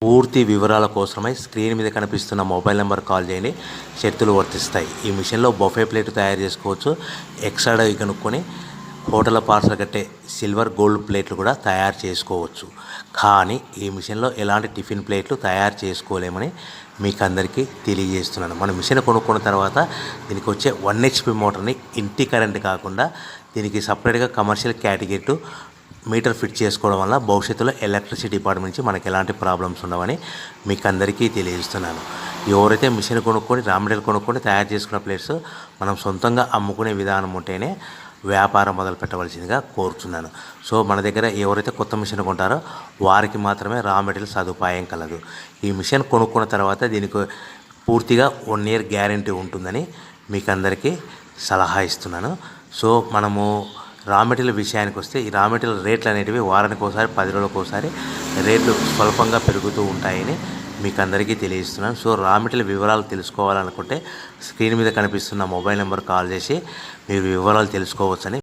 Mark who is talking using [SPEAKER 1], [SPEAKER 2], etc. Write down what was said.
[SPEAKER 1] పూర్తి వివరాల కోసమై స్క్రీన్ మీద కనిపిస్తున్న మొబైల్ నెంబర్ కాల్ చేయండి. షరతులు వర్తిస్తాయి. ఈ మిషన్లో బఫే ప్లేట్ తయారు చేసుకోవచ్చు. ఎక్స్ట్రా కనుక్కొని హోటల్ పార్సల్ కట్టే సిల్వర్ గోల్డ్ ప్లేట్లు కూడా తయారు చేసుకోవచ్చు. కానీ ఈ మిషన్లో ఎలాంటి టిఫిన్ ప్లేట్లు తయారు చేసుకోలేమని మీకు అందరికీ తెలియజేస్తున్నాను. మన మిషన్ కొనుక్కున్న తర్వాత దీనికి వచ్చే 1 HP మోటార్ని ఇంటి కరెంట్ కాకుండా దీనికి సపరేట్గా కమర్షియల్ కేటగిరీ మీటర్ ఫిట్ చేసుకోవడం వల్ల భవిష్యత్తులో ఎలక్ట్రిసిటీ డిపార్ట్మెంట్ నుంచి మనకి ఎలాంటి ప్రాబ్లమ్స్ ఉండవని మీకు అందరికీ తెలియజేస్తున్నాను. ఎవరైతే మిషన్ కొనుక్కొని రా మెటీరియల్ కొనుక్కొని తయారు చేసుకున్న ప్లేట్స్ మనం సొంతంగా అమ్ముకునే విధానం ఉంటేనే వ్యాపారం మొదలు పెట్టవలసిందిగా కోరుతున్నాను. సో మన దగ్గర ఎవరైతే కొత్త మిషన్ కొంటారో వారికి మాత్రమే రా మెటీరియల్ సదుపాయం కలదు. ఈ మిషన్ కొనుక్కున్న తర్వాత దీనికి పూర్తిగా 1 year గ్యారంటీ ఉంటుందని మీకు అందరికీ సలహా ఇస్తున్నాను. సో మనము రా మెటీరియల్ విషయానికి వస్తే ఈ రా మెటీరియల్ రేట్లు అనేటివి వారానికి ఒకసారి 10 రోజులకు ఒకసారి రేట్లు స్వల్పంగా పెరుగుతూ ఉంటాయని మీకు అందరికీ తెలియజేస్తున్నాను. సో రా మెటీరియల్ వివరాలు తెలుసుకోవాలనుకుంటే స్క్రీన్ మీద కనిపిస్తున్న మొబైల్ నెంబర్ కాల్ చేసి మీరు వివరాలు తెలుసుకోవచ్చని